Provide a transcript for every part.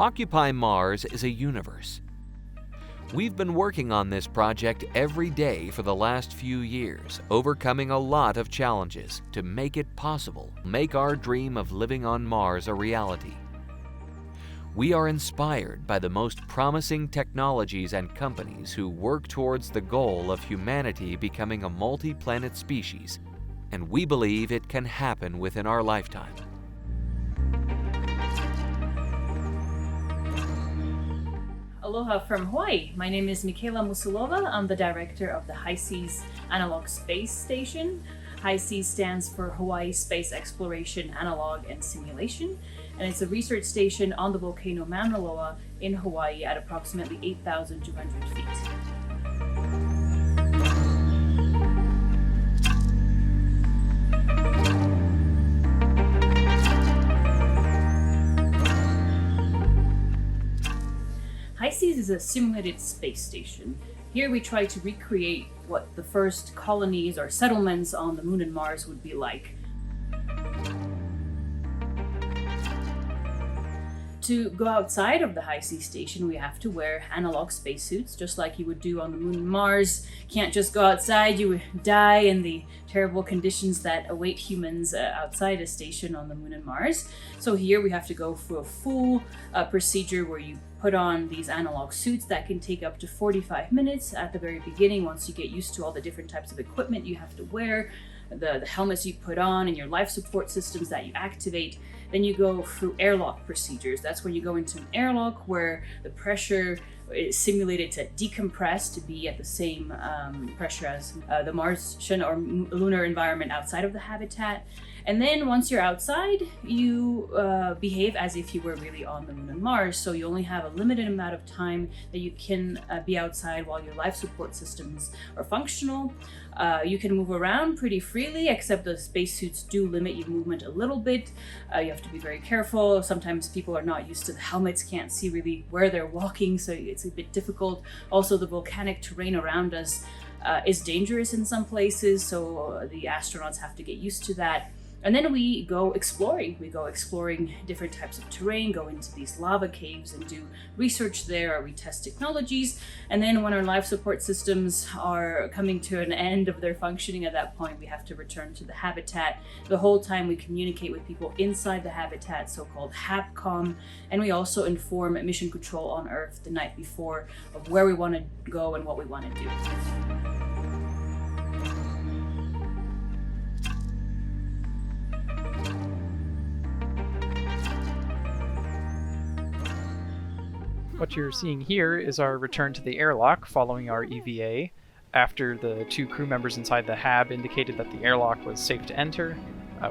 Occupy Mars is a universe. We've been working on this project every day for the last few years, overcoming a lot of challenges to make it possible, make our dream of living on Mars a reality. We are inspired by the most promising technologies and companies who work towards the goal of humanity becoming a multi-planet species, and we believe it can happen within our lifetime. Aloha from Hawaii. My name is Michaela Musilova. I'm the director of the HI-SEAS Analog Space Station. HI-SEAS stands for Hawaii Space Exploration, Analog, and Simulation, and it's a research station on the volcano Mauna Loa in Hawaii at approximately 8,200 feet. HI-SEAS is a simulated space station. Here we try to recreate what the first colonies or settlements on the Moon and Mars would be like. To go outside of the HI-SEAS station, we have to wear analog spacesuits, just like you would do on the Moon and Mars. Can't just go outside, you would die in the terrible conditions that await humans outside a station on the Moon and Mars. So here we have to go through a full procedure where you put on these analog suits that can take up to 45 minutes at the very beginning. Once you get used to all the different types of equipment you have to wear, the helmets you put on and your life support systems that you activate, then you go through airlock procedures. That's when you go into an airlock where the pressure is simulated to decompress to be at the same pressure as the Martian or lunar environment outside of the habitat. And then once you're outside, you behave as if you were really on the Moon and Mars. So you only have a limited amount of time that you can be outside while your life support systems are functional. You can move around pretty freely, except the spacesuits do limit your movement a little bit. You have to be very careful. Sometimes people are not used to the helmets, can't see really where they're walking, so it's a bit difficult. Also, the volcanic terrain around us is dangerous in some places, so the astronauts have to get used to that. And then we go exploring. We go exploring different types of terrain, go into these lava caves and do research there, or we test technologies. And then when our life support systems are coming to an end of their functioning, at that point we have to return to the habitat. The whole time we communicate with people inside the habitat, so-called HAPCOM, and we also inform mission control on Earth the night before of where we want to go and what we want to do. What you're seeing here is our return to the airlock following our EVA. After the two crew members inside the HAB indicated that the airlock was safe to enter,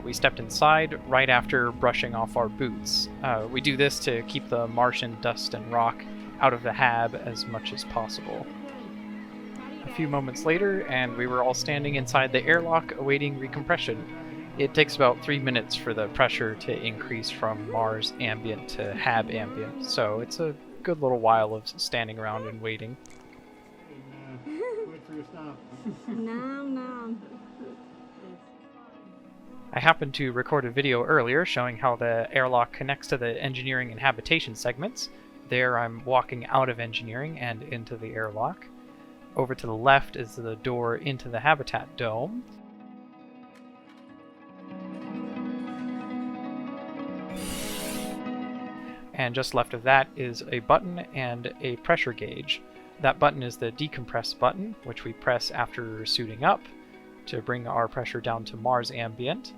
we stepped inside right after brushing off our boots. We do this to keep the Martian dust and rock out of the HAB as much as possible. A few moments later, and we were all standing inside the airlock awaiting recompression. It takes about 3 minutes for the pressure to increase from Mars ambient to HAB ambient, so it's a good little while of standing around and waiting. Wait for your stop. No. I happened to record a video earlier showing how the airlock connects to the engineering and habitation segments. There I'm walking out of engineering and into the airlock. Over to the left is the door into the habitat dome. And just left of that is a button and a pressure gauge. That button is the decompress button, which we press after suiting up to bring our pressure down to Mars ambient.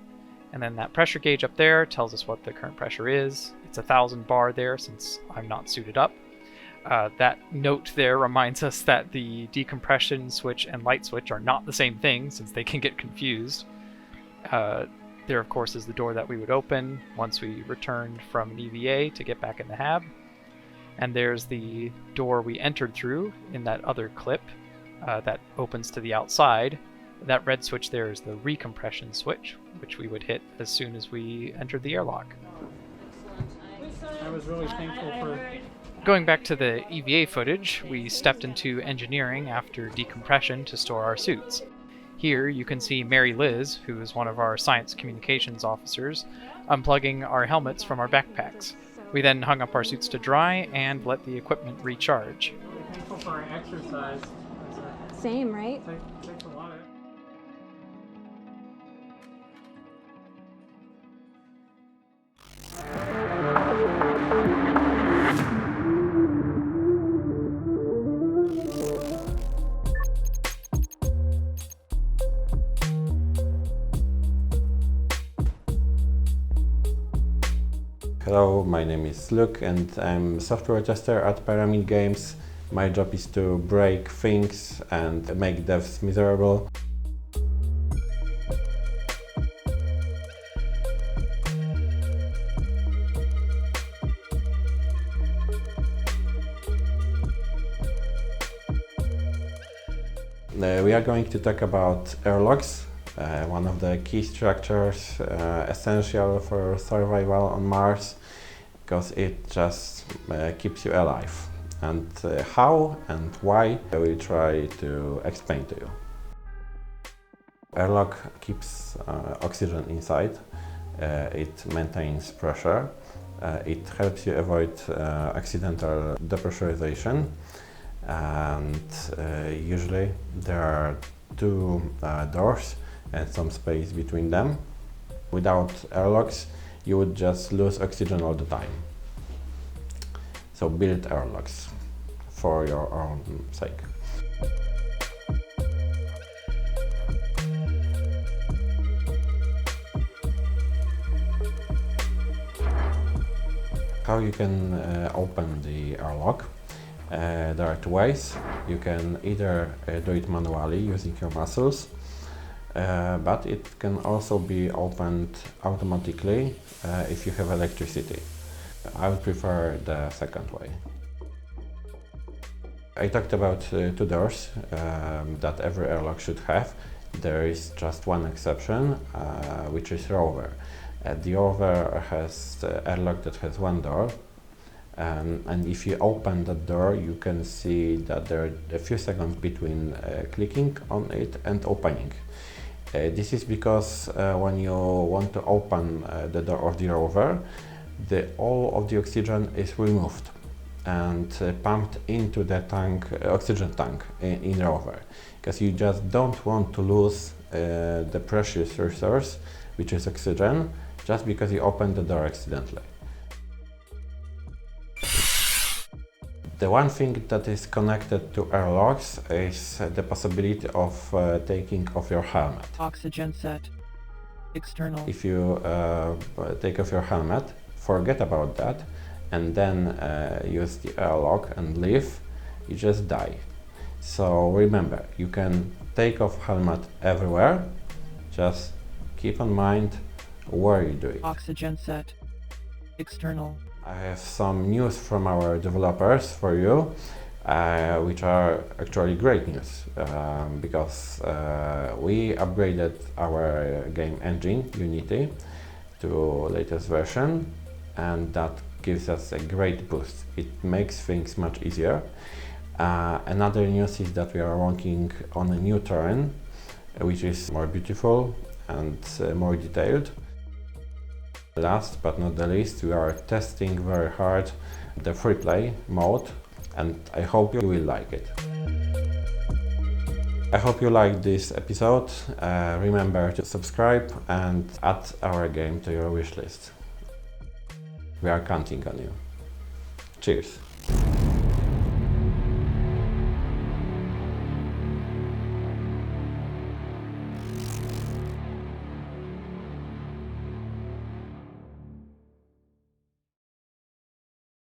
And then that pressure gauge up there tells us what the current pressure is. It's 1,000 bar there since I'm not suited up. That note there reminds us that the decompression switch and light switch are not the same thing, since they can get confused. There, of course, is the door that we would open once we returned from an EVA to get back in the HAB. And there's the door we entered through in that other clip that opens to the outside. That red switch there is the recompression switch, which we would hit as soon as we entered the airlock. I was really thankful for... Going back to the EVA footage, we stepped into engineering after decompression to store our suits. Here you can see Mary Liz, who is one of our science communications officers, unplugging our helmets from our backpacks. We then hung up our suits to dry and let the equipment recharge. Really thankful for our exercise. Same, right? Takes a lot of. Hello, my name is Luke and I'm software tester at Pyramid Games. My job is to break things and make devs miserable. We are going to talk about airlocks, one of the key structures essential for survival on Mars, because it just keeps you alive. And how and why, I will try to explain to you. Airlock keeps oxygen inside, it maintains pressure, it helps you avoid accidental depressurization, and usually there are two doors and some space between them. Without airlocks, you would just lose oxygen all the time. So build airlocks for your own sake. How you can open the airlock? There are two ways. You can either do it manually using your muscles, but it can also be opened automatically if you have electricity. I would prefer the second way. I talked about two doors that every airlock should have. There is just one exception, which is Rover. The Rover has the airlock that has one door, and if you open that door, you can see that there are a few seconds between clicking on it and opening. This is because when you want to open the door of the Rover, all of the oxygen is removed and pumped into the tank, oxygen tank in Rover, because you just don't want to lose the precious resource, which is oxygen, just because you opened the door accidentally. The one thing that is connected to airlocks is the possibility of taking off your helmet. Oxygen set. External. If you take off your helmet, forget about that, and then use the airlock and leave, you just die. So remember, you can take off helmet everywhere, just keep in mind where you do it. Oxygen set. External. I have some news from our developers for you, which are actually great news, because we upgraded our game engine, Unity, to latest version, and that gives us a great boost. It makes things much easier. Another news is that we are working on a new terrain, which is more beautiful and more detailed. Last but not the least, we are testing very hard the free play mode, and I hope you will like it. I hope you liked this episode. Remember to subscribe and add our game to your wishlist. We are counting on you. Cheers!